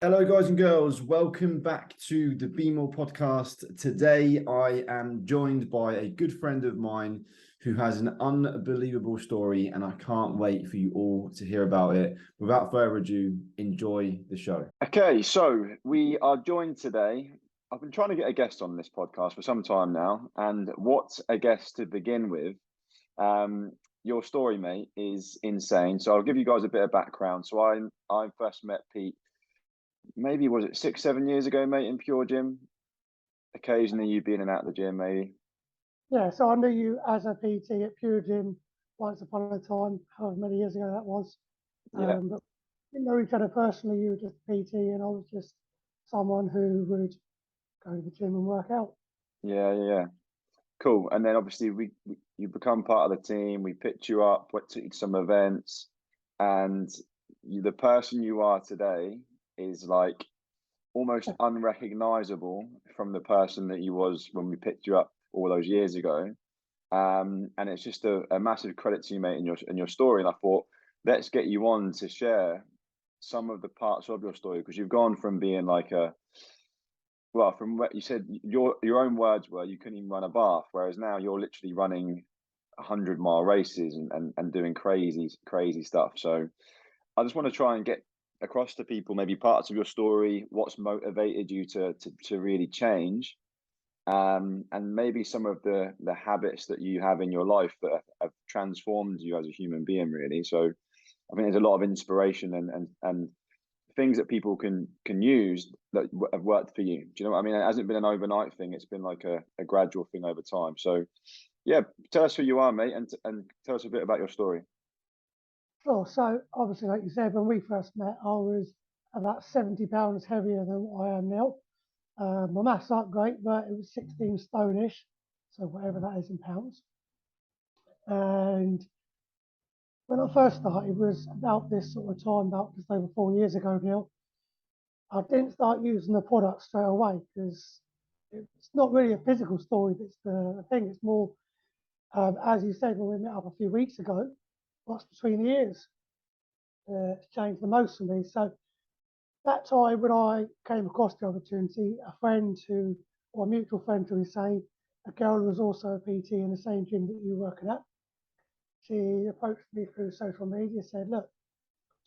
Hello, guys and girls. Welcome back to the Be More podcast. Today, I am joined by a good friend of mine who has an unbelievable story, and I can't wait for you all to hear about it. Without further ado, enjoy the show. Okay, so we are joined today. I've been trying to get a guest on this podcast for some time now, and what a guest to begin with. Your story, mate, is insane. So I'll give you guys a bit of background. So I first met Pete, maybe was it 6-7 years ago, mate, in Pure Gym. Occasionally you'd be in and out of the gym, maybe. Yeah, so I knew you as a PT at Pure Gym once upon a time, however many years ago that was. Yeah. But we didn't know each other personally. You were just a PT, and I was just someone who would go to the gym and work out. Yeah. Cool. And then obviously you become part of the team. We picked you up, went to some events, and the person you are today is like almost unrecognizable from the person that you was when we picked you up all those years ago. And it's just a massive credit to you, mate, in your story. And I thought, let's get you on to share some of the parts of your story, because you've gone from being like from what you said, your own words were you couldn't even run a bath, whereas now you're literally running 100-mile races and doing crazy stuff. So I just want to try and get across to people maybe parts of your story, what's motivated you to really change, and maybe some of the habits that you have in your life that have transformed you as a human being, really. So I think there's a lot of inspiration and things that people can use that have worked for you. Do you know what I mean? It hasn't been an overnight thing. It's been like a gradual thing over time. So yeah, tell us who you are, mate, and tell us a bit about your story. Sure. So obviously, like you said, when we first met, I was about 70 pounds heavier than what I am now. My maths aren't great, but it was 16 stone-ish, so whatever that is in pounds. And when I first started, it was about this sort of time, about just over 4 years ago now. I didn't start using the product straight away because it's not really a physical story that's the thing. It's more, as you said when we met up a few weeks ago, what's between the ears. It's changed the most for me. So that time when I came across the opportunity, or a mutual friend, shall we say, a girl who was also a PT in the same gym that you were working at, she approached me through social media, said, look, do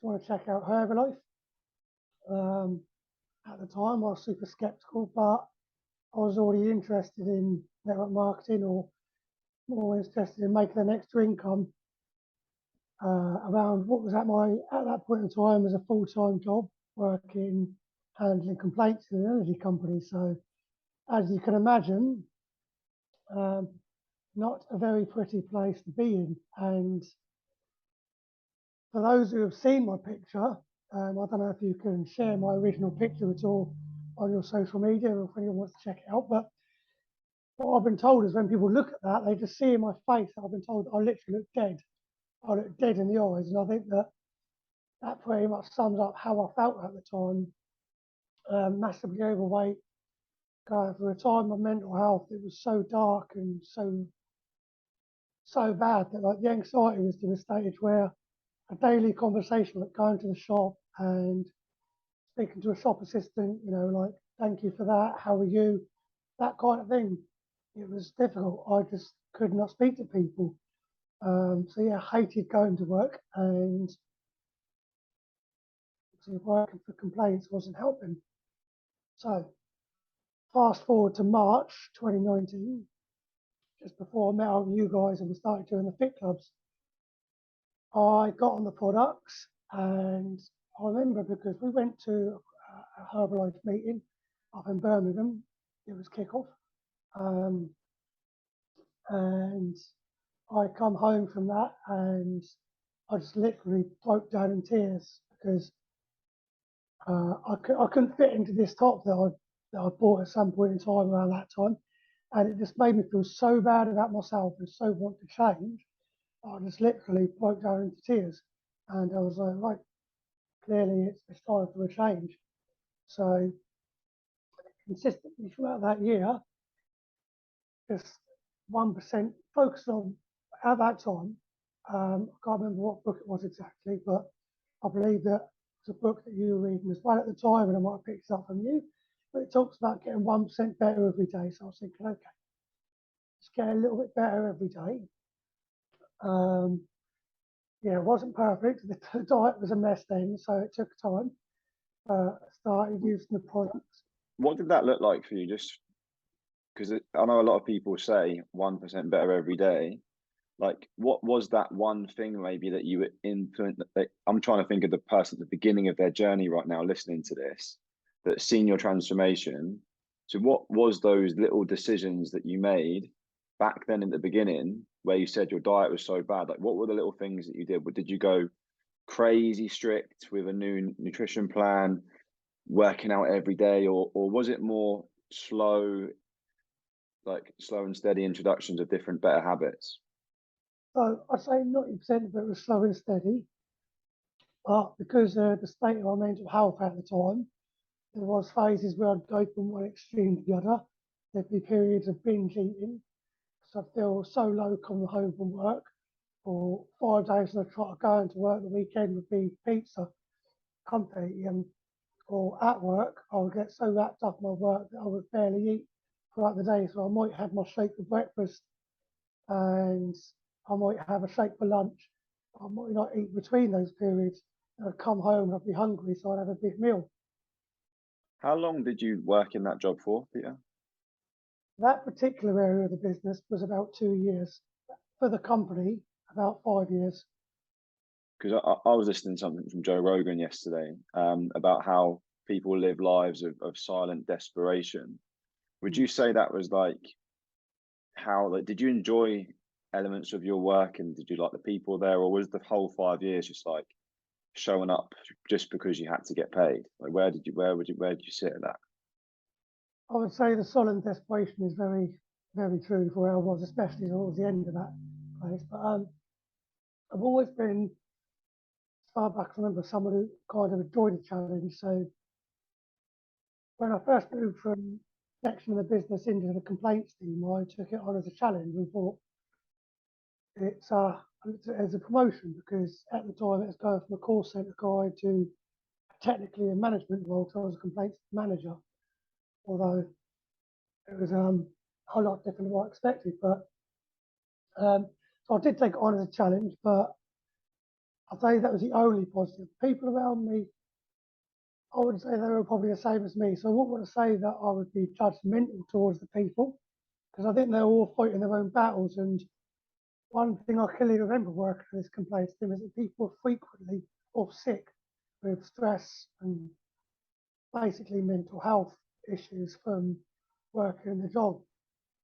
you want to check out Herbalife? At the time, I was super skeptical, but I was already interested in network marketing, or more interested in making an extra income around what was at that point in time as a full-time job, working handling complaints in an energy company. So as you can imagine, not a very pretty place to be in. And for those who have seen my picture, I don't know if you can share my original picture at all on your social media, or if anyone wants to check it out. But what I've been told is when people look at that, they just see in my face that I've been told I literally look dead. I look dead in the eyes. And I think that pretty much sums up how I felt at the time. Massively overweight, going through a time of mental health. It was so dark and so bad that like the anxiety was to the stage where a daily conversation, like going to the shop and speaking to a shop assistant, like, thank you for that, how are you, that kind of thing. It was difficult. I just could not speak to people. So yeah, hated going to work, and working for complaints wasn't helping. So fast forward to March 2019, just before I met up with you guys and we started doing the fit clubs. I got on the products, and I remember because we went to a Herbalife meeting up in Birmingham. It was kickoff. And I come home from that, and I just literally broke down in tears because I couldn't fit into this top that I bought at some point in time around that time, and it just made me feel so bad about myself and so want to change. I just literally broke down into tears, and I was like, right, clearly it's time for a change. So consistently throughout that year, just 1% focused on, at that time, I can't remember what book it was exactly, but I believe that It's a book that you were reading as well at the time, and I might have picked it up from you. But it talks about getting 1% better every day. So I was thinking, okay, just get a little bit better every day. Yeah, it wasn't perfect. The diet was a mess then, so it took time. I started using the products. What did that look like for you? Just because I know a lot of people say 1% better every day. Like, what was that one thing maybe that you were influenced? I'm trying to think of the person at the beginning of their journey right now, listening to this, that's seen your transformation. So, what was those little decisions that you made back then in the beginning, where you said your diet was so bad? Like, what were the little things that you did? Did you go crazy strict with a new nutrition plan, working out every day, or was it more slow, like slow and steady introductions of different better habits? So I'd say 90% of it was slow and steady. But because the state of my mental health at the time, there was phases where I'd go from one extreme to the other. There'd be periods of binge eating. So I'd feel so low coming home from work. For 5 days, and I'd try to go into work. The weekend would be pizza, comfort eating. Or at work, I would get so wrapped up in my work that I would barely eat throughout the day. So I might have my shake for breakfast and I might have a shake for lunch. I might not eat between those periods. I'd come home and I'd be hungry, so I'd have a big meal. How long did you work in that job for, Peter? That particular area of the business was about 2 years. For the company, about 5 years. Because I was listening to something from Joe Rogan yesterday about how people live lives of silent desperation. Would you say that was like how, like, did you enjoy elements of your work and did you like the people there, or was the whole 5 years just like showing up just because you had to get paid? Like, where did you sit at that? I would say the silent desperation is very, very true for where I was, especially towards the end of that place. But I've always been, as far back as I remember, someone who kind of enjoyed a challenge. So when I first moved from section of the business into the complaints team, I took it on as a challenge and thought it's as a promotion because at the time it was going from a call centre guy to technically a management role because I was a complaints manager, although it was a whole lot different than what I expected. But so I did take it on as a challenge, but I'll tell you that was the only positive. People around me, I would say they were probably the same as me. So I wouldn't want to say that I would be judgmental towards the people because I think they're all fighting their own battles. And one thing I clearly remember working on this complaints team is that people are frequently off sick with stress and basically mental health issues from working in the job.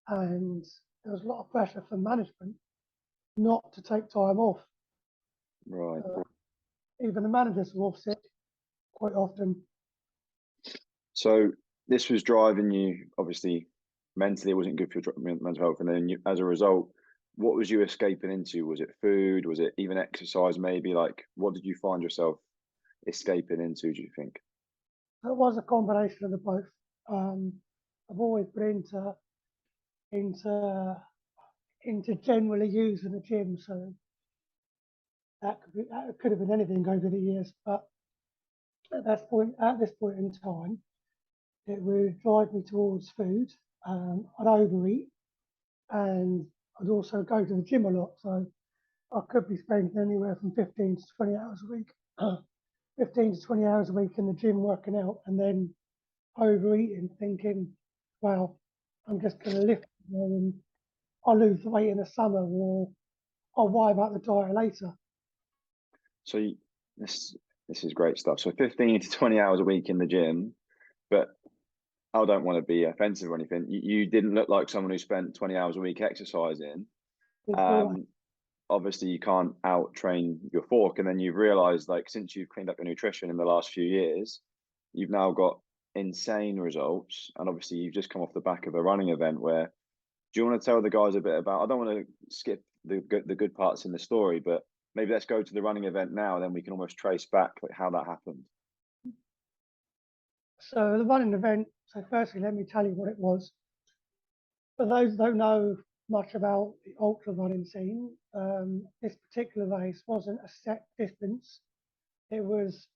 And there was a lot of pressure from management not to take time off. Right. Even the managers were off sick quite often. So this was driving you, obviously, mentally it wasn't good for your mental health. And then as a result, what was you escaping into? Was it food? Was it even exercise maybe? Like, what did you find yourself escaping into, do you think? It was a combination of the both. I've always been into generally using the gym, so that could have been anything over the years. But at this point in time, it would drive me towards food. I'd overeat, and I'd also go to the gym a lot. So I could be spending anywhere from 15 to 20 hours a week, 15 to 20 hours a week in the gym working out, and then overeating, thinking, well, I'm just going to lift and I'll lose the weight in the summer, or I'll worry about the diet later. So this is great stuff. So 15 to 20 hours a week in the gym, but I don't want to be offensive or anything. You didn't look like someone who spent 20 hours a week exercising. Obviously you can't out train your fork, and then you've realized, like, since you've cleaned up your nutrition in the last few years, you've now got insane results, and obviously you've just come off the back of a running event. Where do you want to tell the guys a bit about, I don't want to skip the good parts in the story, but maybe let's go to the running event now, then we can almost trace back like how that happened. So the running event, so firstly let me tell you what it was. For those who don't know much about the ultra running scene, this particular race wasn't a set distance. It was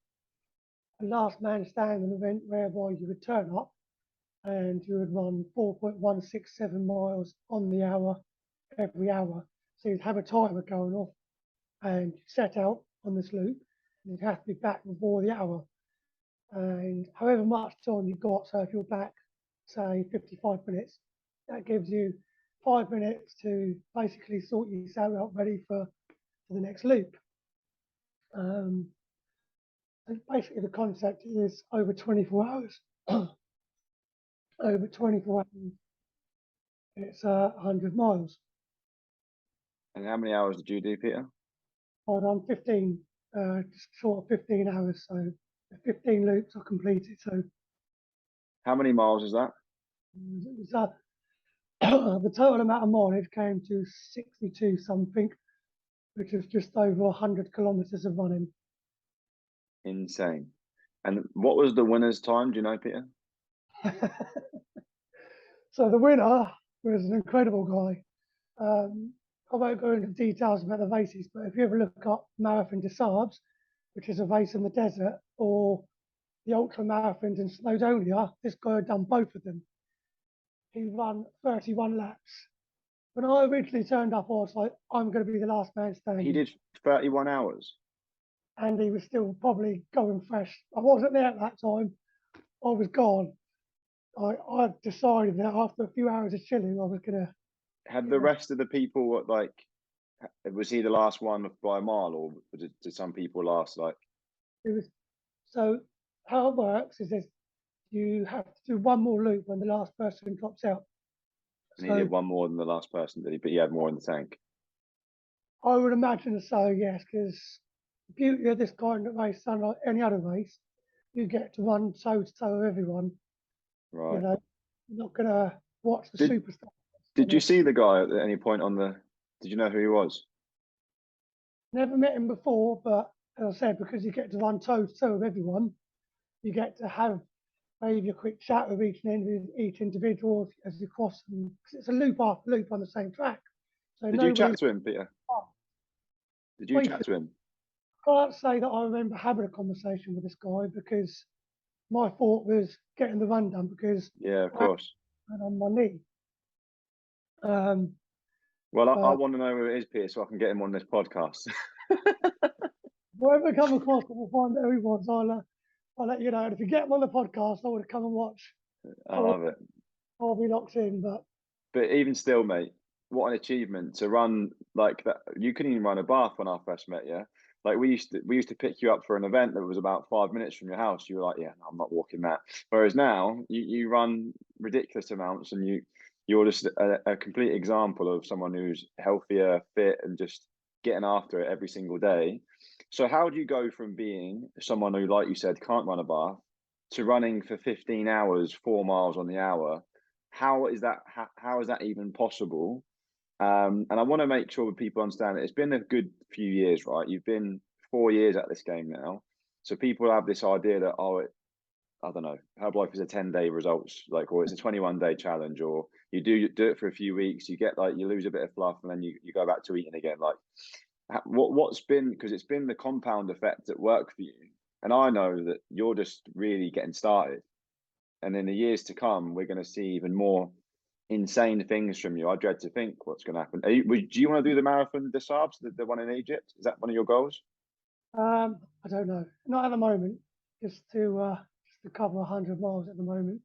a last man standing event whereby you would turn up and you would run 4.167 miles on the hour every hour. So you'd have a timer going off and you'd set out on this loop and you'd have to be back before the hour. And however much time you got, so if you're back, say 55 minutes, that gives you 5 minutes to basically sort yourself out ready for the next loop. And basically the concept is over 24 hours. Over 24 hours, it's 100 miles. And how many hours did you do, Peter? I've done 15, just short of 15 hours. So 15 loops I completed. So How many miles is that? it was, the total amount of mileage came to 62 something, which is just over 100 kilometers of running. Insane. And what was the winner's time? Do you know, Peter? So the winner was an incredible guy. I won't go into details about the races, but if you ever look up Marathon des Sables, which is a race in the desert, or the ultra marathons in Snowdonia, this guy had done both of them. He ran 31 laps. When I originally turned up, I was like, I'm going to be the last man standing. He did 31 hours. And he was still probably going fresh. I wasn't there at that time. I was gone. I decided that after a few hours of chilling, I was going to. Had the rest of the people, like, was he the last one by a mile, or did some people last, like? It was, so how it works is you have to do one more loop when the last person drops out. And he did one more than the last person, did he? But he had more in the tank. I would imagine so, yes, because the beauty of this kind of race, unlike any other race, you get to run toe to toe with everyone. Right. You know, you're not going to watch the superstar. Did you see the guy at any point on the? Did you know who he was? Never met him before, but as I said, because you get to run toe to toe with everyone, you get to have maybe a quick chat with each individual as you cross them, because it's a loop after loop on the same track. So Did you chat to him, Peter? Did you chat to him? I can't say that I remember having a conversation with this guy because my thought was getting the run done because yeah, of course, I on my knee. Well, I want to know who it is, Peter, so I can get him on this podcast. Wherever I come across him, we'll find out who he was. I'll let you know. And if you get him on the podcast, I would come and watch. I love it. I'll be locked in, but even still, mate, what an achievement to run like that. You couldn't even run a bath when I first met you. Like we used to pick you up for an event that was about 5 minutes from your house. You were like, yeah, no, I'm not walking that. Whereas now you run ridiculous amounts, and you're just a complete example of someone who's healthier, fit, and just getting after it every single day. So how do you go from being someone who, like you said, can't run a bath to running for 15 hours, 4 miles on the hour? How is that even possible? And I want to make sure that people understand that it's been a good few years, right? You've been 4 years at this game now. So people have this idea that, I don't know, Herbalife is a 10-day results, like, or it's a 21-day challenge, or you do it for a few weeks, you lose a bit of fluff, and then you go back to eating again. Like, what's been, because it's been the compound effect at work for you. And I know that you're just really getting started. And in the years to come, we're going to see even more insane things from you. I dread to think what's going to happen. Do you want to do the Marathon des Sables, the one in Egypt? Is that one of your goals? I don't know. Not at the moment. Just to cover 100 miles at the moment.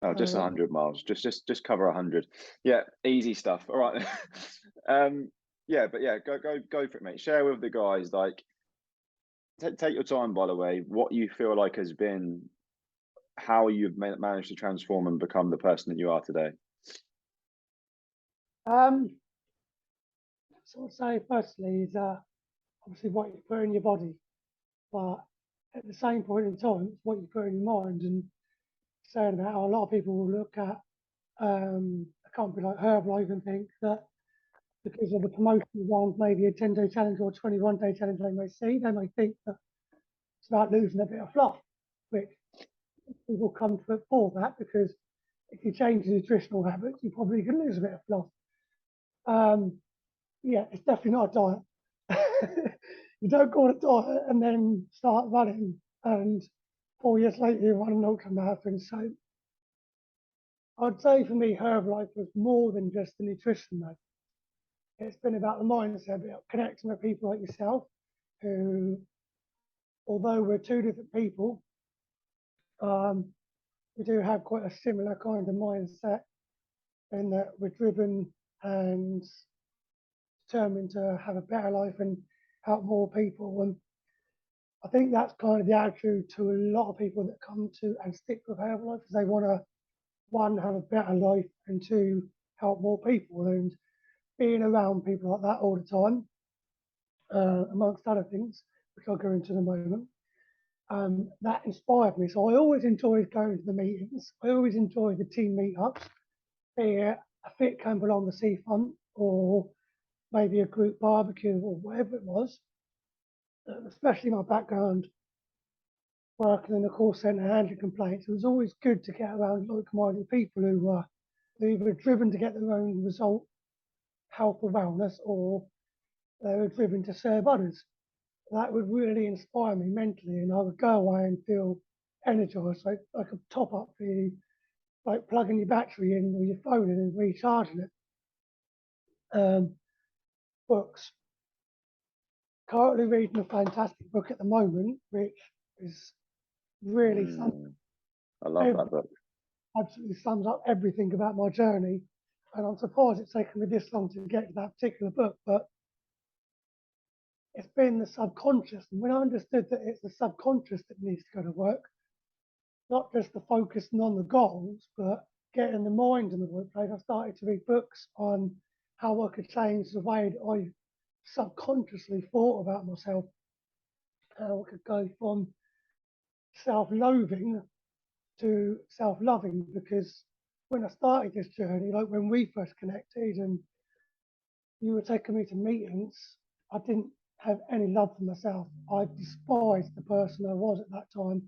Oh, just 100 miles. Just cover 100. Yeah, easy stuff. All right. Yeah, but yeah, go for it, mate. Share with the guys, like, take your time, by the way, what you feel like has been, how you've managed to transform and become the person that you are today. So I'd say firstly is obviously what you put in your body, but at the same point in time, it's what you put in your mind. And saying that, a lot of people will look at a company like Herbalife and think that because of the promotional ones, maybe a 10-day challenge or a 21-day challenge they may think that it's about losing a bit of fluff, which people come to it for that, because if you change your nutritional habits, you probably can lose a bit of fluff. Yeah, it's definitely not a diet. You don't go on a diet and then start running and 4 years later, you run an ultramarathon. So I'd say for me, Herbalife was more than just the nutrition, though. It's been about the mindset, about connecting with people like yourself, who, although we're two different people, um, we do have quite a similar kind of mindset in that we're driven and determined to have a better life and help more people. And I think that's kind of the attitude to a lot of people that come to and stick with Herbalife, because they want to, one, have a better life, and two, help more people. And being around people like that all the time, amongst other things, which I'll go into in a moment, that inspired me. So I always enjoyed going to the meetings. I always enjoyed the team meetups, be it a fit camp along the seafront or maybe a group barbecue or whatever it was. Especially my background working in the call centre handling complaints, it was always good to get around like-minded people who were either driven to get their own result, health or wellness, or they were driven to serve others. That would really inspire me mentally, and I would go away and feel energized, like a top up for you, like plugging your battery in or your phone in and recharging it. Books. Currently reading a fantastic book at the moment, which is really I love that book. absolutely sums up everything about my journey. And I'm surprised it's taken me this long to get to that particular book, but it's been the subconscious. And when I understood that it's the subconscious that needs to go to work, not just the focusing on the goals, but getting the mind in the right place, I started to read books on how I could change the way that I subconsciously thought about myself, how I could go from self-loathing to self-loving. Because when I started this journey, like when we first connected and you were taking me to meetings, I didn't have any love for myself. I despised the person I was at that time,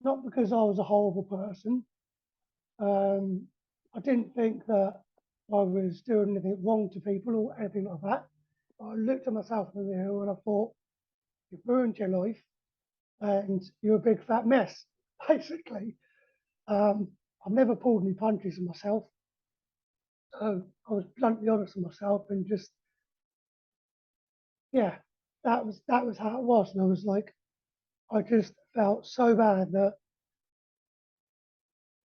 not because I was a horrible person. I didn't think that I was doing anything wrong to people or anything like that. I looked at myself in the mirror and I thought, you've ruined your life and you're a big fat mess, basically. I've never pulled any punches on myself. I was bluntly honest with myself and just, yeah, that was how it was. And I was like, I just felt so bad that,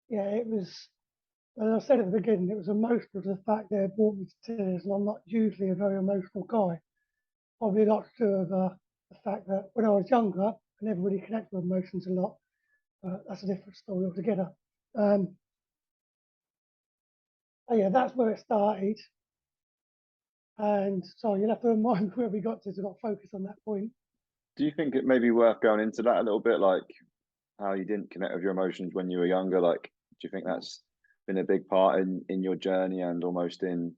yeah, it was, as I said at the beginning, it was emotional to the fact that it brought me to tears. And I'm not usually a very emotional guy. Probably a lot to do with the fact that when I was younger, I never really connected with emotions a lot. But that's a different story altogether. Yeah, that's where it started. And so you'll have to remind me where we got to not focus on that point. Do you think it may be worth going into that a little bit, like how you didn't connect with your emotions when you were younger? Like, do you think that's been a big part in your journey and almost in,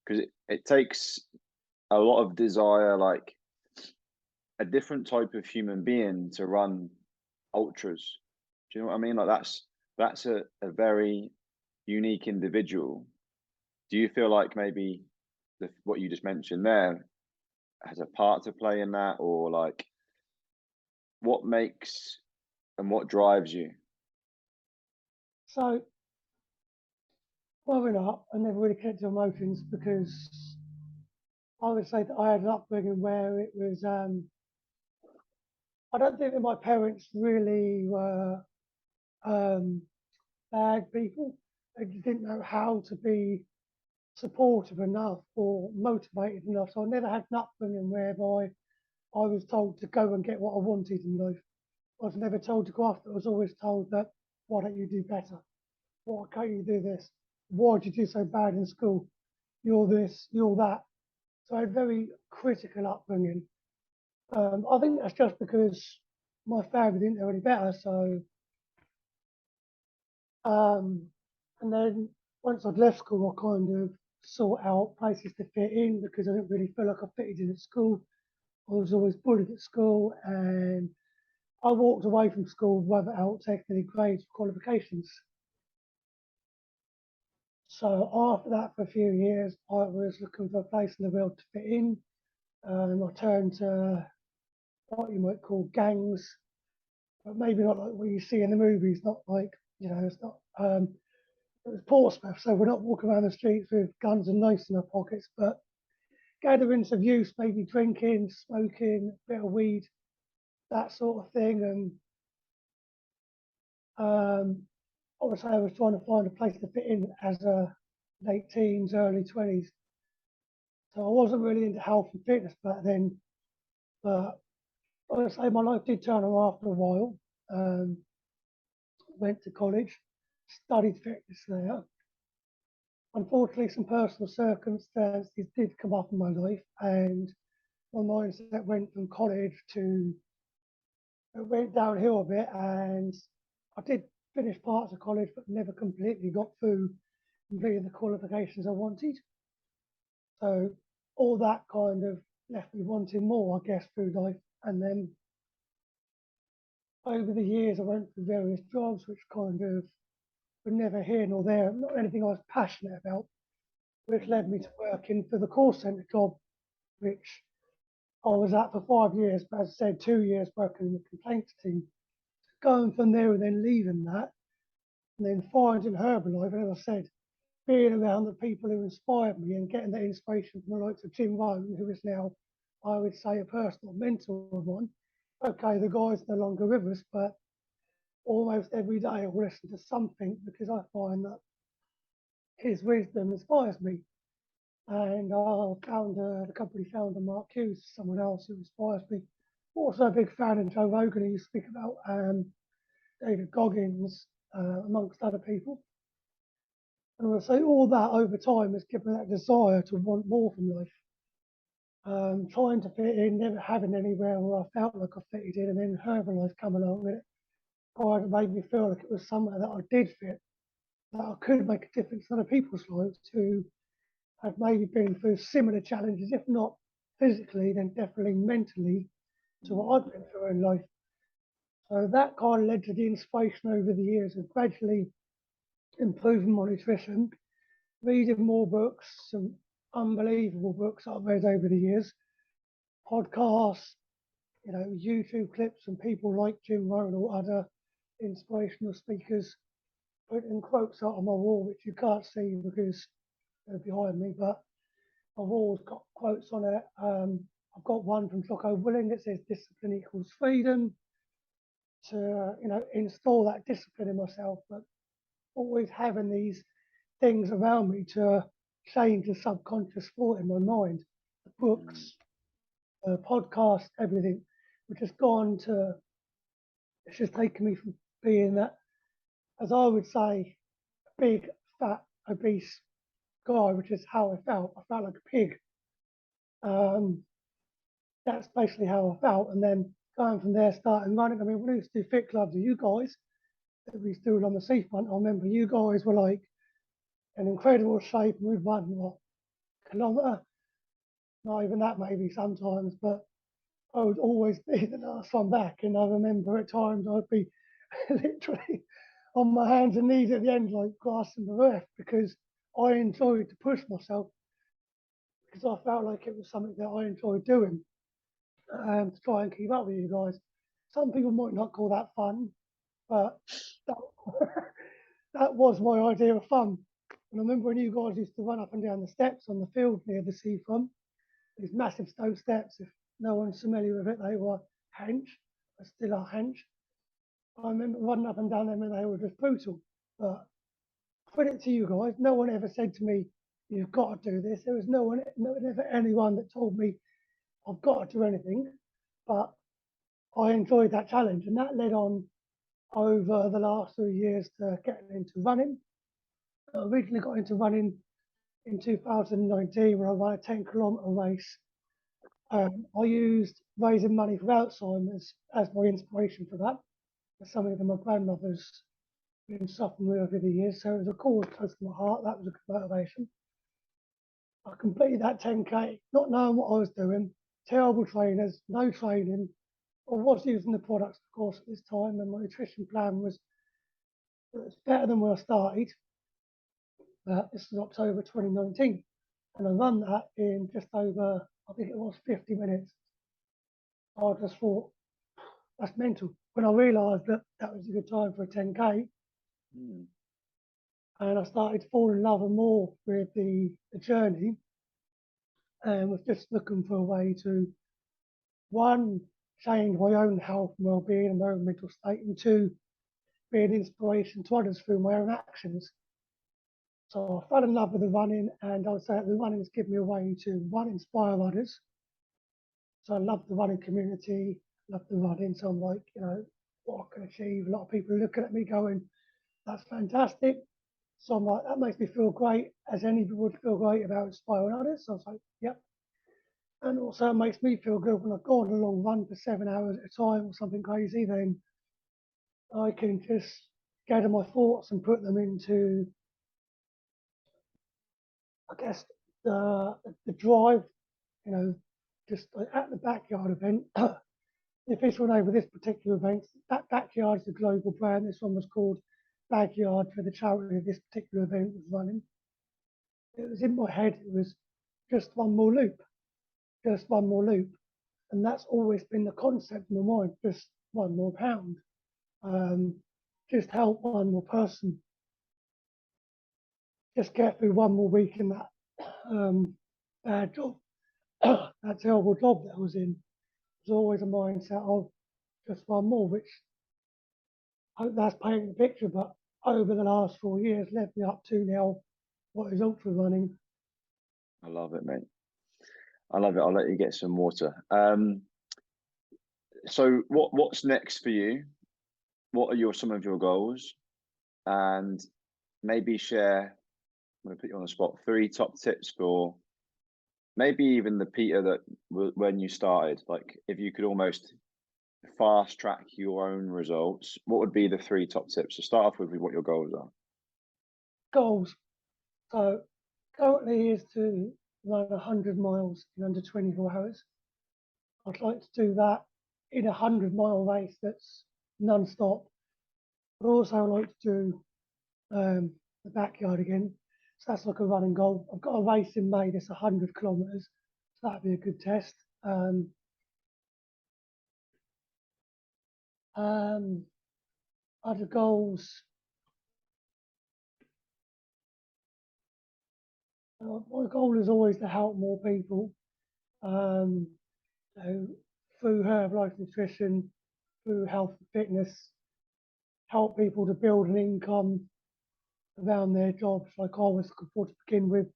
because it takes a lot of desire, like a different type of human being to run ultras. Do you know what I mean? Like that's a very unique individual. Do you feel like maybe what you just mentioned there has a part to play in that, or like what makes and what drives you? So growing up, I never really connected to emotions because I would say that I had an upbringing where it was, I don't think that my parents really were bad people. They just didn't know how to be supportive enough or motivated enough. So I never had an upbringing whereby I was told to go and get what I wanted in life. I was never told to go after. I was always told that, why don't you do better? Why can't you do this? Why did you do so bad in school? You're this, you're that. So I had very critical upbringing. I think that's just because my family didn't know any better. So, and then once I'd left school, I kind of sought out places to fit in because I didn't really feel like I fitted in at school. I was always bullied at school, and I walked away from school without taking any grades or qualifications. So after that, for a few years, I was looking for a place in the world to fit in. I turned to what you might call gangs, but maybe not like what you see in the movies. Not like, it's not. It was Portsmouth, so we're not walking around the streets with guns and knives in our pockets, but gatherings of use, maybe drinking, smoking, a bit of weed, that sort of thing. And obviously, I was trying to find a place to fit in as a late teens, early 20s. So I wasn't really into health and fitness back then, but honestly, my life did turn on after a while. Um, Went to college, studied fitness there. Unfortunately, some personal circumstances did come up in my life, and my mindset went from college to it went downhill a bit. And I did finish parts of college, but never completely got through completing the qualifications I wanted. So all that kind of left me wanting more, I guess, through life. And then over the years, I went through various jobs, which kind of were never here nor there, not anything I was passionate about, which led me to working for the call centre job, which I was at for 5 years, but as I said, 2 years working in the complaints team. Going from there and then leaving that, and then finding Herbalife, and as I said, being around the people who inspired me and getting that inspiration from the likes of Jim Rohn, who is now, I would say, a personal mentor of mine. Okay, the guy's no longer with us, but almost every day I listen to something because I find that his wisdom inspires me. And I found the company founder, Mark Hughes, someone else who inspires me. Also a big fan of Joe Rogan, who you speak about, David Goggins, amongst other people. And I say all that over time has given me that desire to want more from life. Trying to fit in, never having anywhere where I felt like I fitted in, and then Herbalife come along with it. Kind of made me feel like it was somewhere that I did fit, that I could make a difference in other people's lives who had maybe been through similar challenges, if not physically, then definitely mentally, to what I'd been through in life. So that kind of led to the inspiration over the years of gradually improving my nutrition, reading more books, some unbelievable books I've read over the years, podcasts, YouTube clips from people like Jim Rohn or other inspirational speakers, putting quotes out on my wall, which you can't see because they're behind me, but my wall's got quotes on it. I've got one from Jocko Willing that says discipline equals freedom, to install that discipline in myself, but always having these things around me to change the subconscious thought in my mind. The books, the podcasts, everything, which has gone to, it's just taken me from being that, as I would say, a big, fat, obese guy, which is how I felt. I felt like a pig. Um, that's basically how I felt. And then going from there, starting running. I mean, when we used to do fit clubs with you guys, that we used to do on the seafront, I remember you guys were like in incredible shape, and we'd run what, kilometre, not even that maybe sometimes, but I would always be the last one back. And I remember at times I'd be literally on my hands and knees at the end, like grasping the breath, because I enjoyed to push myself, because I felt like it was something that I enjoyed doing, to try and keep up with you guys. Some people might not call that fun, but that, that was my idea of fun. And I remember when you guys used to run up and down the steps on the field near the seafront, these massive stone steps. If no one's familiar with it, they were hench, they still are hench. I remember running up and down them and they were just brutal. But credit to you guys, no one ever said to me, you've got to do this. There was never anyone that told me I've got to do anything. But I enjoyed that challenge, and that led on over the last 2 years to getting into running. I originally got into running in 2019 when I ran a 10-kilometre race. I used raising money for Alzheimer's as my inspiration for that. As something that my grandmother's been suffering with over the years, so it was a cause close to my heart. That was a good motivation. I completed that 10K, not knowing what I was doing. Terrible trainers, no training. I was using the products, of course, at this time, and my nutrition plan was better than when I started. This is October 2019, and I run that in just over, I think it was 50 minutes. I just thought, that's mental. when I realised that that was a good time for a 10K, Mm. and I started to fall in love more with the journey, and was just looking for a way to, one, change my own health and well-being and my own mental state, and two, be an inspiration to others through my own actions. So I fell in love with the running, and I would say that the running has given me a way to, one, inspire others. So I love the running community, love the running. So I'm like, what I can achieve. A lot of people are looking at me going, that's fantastic. So I'm like, that makes me feel great, as anybody would feel great about inspiring others. So I was like, yep. And also it makes me feel good when I've gone a long run for 7 hours at a time or something crazy, then I can just gather my thoughts and put them into, I guess, the drive, just like at the backyard event. The official name of this particular event, that Backyard is a global brand. This one was called Backyard for the charity of this particular event was running. It was in my head, it was just one more loop, just one more loop. And that's always been the concept in my mind, just one more pound. Just help one more person, just get through one more week in that bad job, that terrible job that I was in. It was always a mindset of just one more, which I hope that's painting the picture, but over the last 4 years led me up to now what is ultra running. I love it, mate. I love it. I'll let you get some water. So what's next for you? What are some of your goals? And maybe share, I'm going to put you on the spot, 3 top tips for maybe even the Peter that when you started. Like, if you could almost fast track your own results, what would be the 3 top tips? So start off with what your goals are. Goals. So currently is to run 100 miles in under 24 hours. I'd like to do that in a 100-mile race that's non-stop. But also I like to do the backyard again. So that's like a running goal. I've got a race in May that's 100 kilometres. So that'd be a good test. Other goals. My goal is always to help more people through Herbalife Nutrition, through health and fitness, help people to build an income around their jobs like I was looking for to begin with.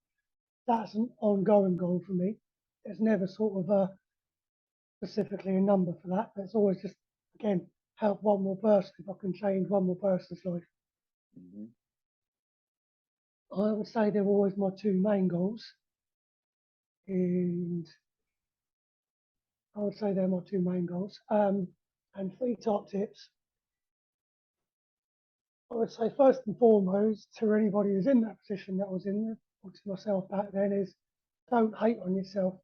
That's an ongoing goal for me. There's never sort of specifically a number for that, but it's always just, again, help one more person if I can change one more person's life. Mm-hmm. I would say they're always my 2 main goals. And I would say they're my 2 main goals. And 3 top tips. I would say first and foremost to anybody who's in that position that was in, or to myself back then, is don't hate on yourself.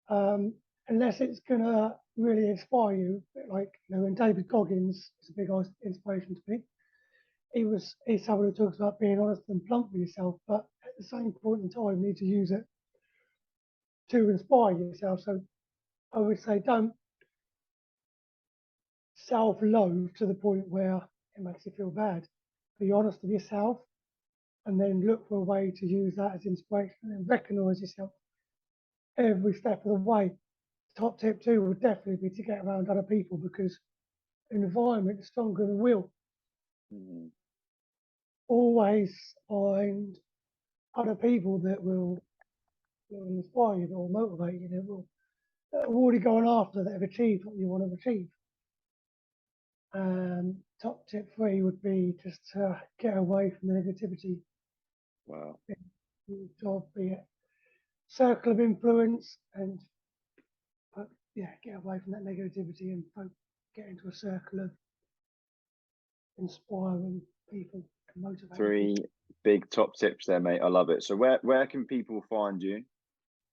Unless it's gonna really inspire you, like when David Goggins is a big inspiration to me. He's someone who talks about being honest and blunt with yourself, but at the same point in time, you need to use it to inspire yourself. So I would say don't self-loathe to the point where it makes you feel bad. Be honest with yourself, and then look for a way to use that as inspiration and recognize yourself every step of the way. Top tip 2 would definitely be to get around other people, because environment is stronger than will. Mm-hmm. Always find other people that will inspire you, that will motivate you, that are already going after, that have achieved what you want to achieve. Top tip 3 would be just to get away from the negativity. Wow. Job, be it circle of influence, and get away from that negativity and get into a circle of inspiring people and motivating 3 people. big top tips there, mate. I love it. So where can people find you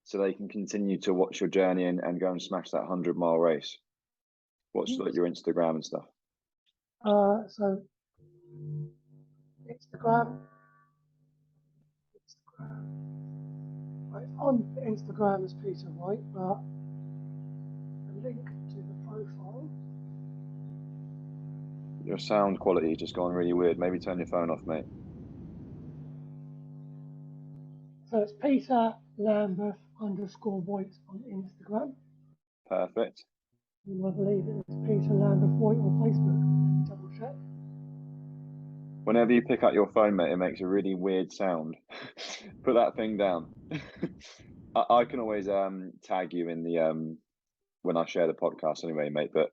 so they can continue to watch your journey and go and smash that 100-mile race? What's like your Instagram and stuff? So Instagram. Right, on Instagram is Peter White, but the link to the profile Your sound quality has just gone really weird. Maybe turn your phone off, mate. So it's Peter Lambeth _Voigt on Instagram. Perfect. And I believe it's Peter Lambeth Voigt on Facebook. Double check. Whenever you pick up your phone, mate, it makes a really weird sound. Put that thing down. I can always tag you in the when I share the podcast anyway, mate. But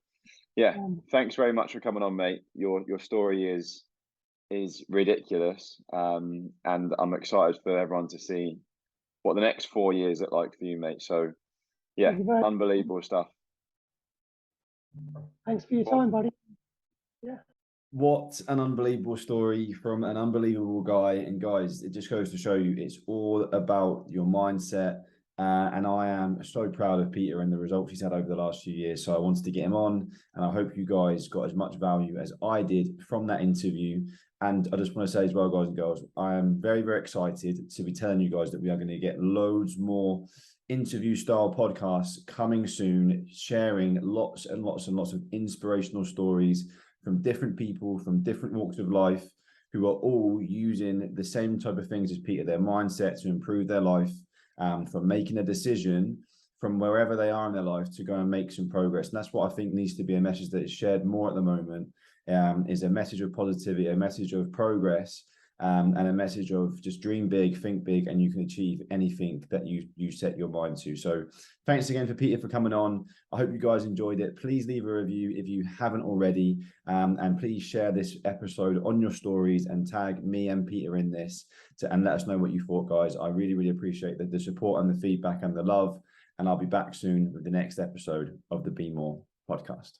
yeah, thanks very much for coming on, mate. Your story is ridiculous, and I'm excited for everyone to see what the next 4 years look like for you, mate. So yeah, unbelievable stuff. Thanks for your time, buddy. Yeah. What an unbelievable story from an unbelievable guy. And guys, it just goes to show you it's all about your mindset. And I am so proud of Peter and the results he's had over the last few years. So I wanted to get him on, and I hope you guys got as much value as I did from that interview. And I just want to say as well, guys and girls, I am very, very excited to be telling you guys that we are going to get loads more interview style podcasts coming soon, sharing lots and lots and lots of inspirational stories from different people from different walks of life, who are all using the same type of things as Peter, their mindset to improve their life, from making a decision from wherever they are in their life to go and make some progress. And that's what I think needs to be a message that is shared more at the moment, is a message of positivity, a message of progress, and a message of just dream big, think big, and you can achieve anything that you set your mind to. So thanks again for Peter for coming on. I hope you guys enjoyed it. Please leave a review if you haven't already, and please share this episode on your stories and tag me and Peter in this and let us know what you thought, guys. I really, really appreciate the support and the feedback and the love, and I'll be back soon with the next episode of the Be More podcast.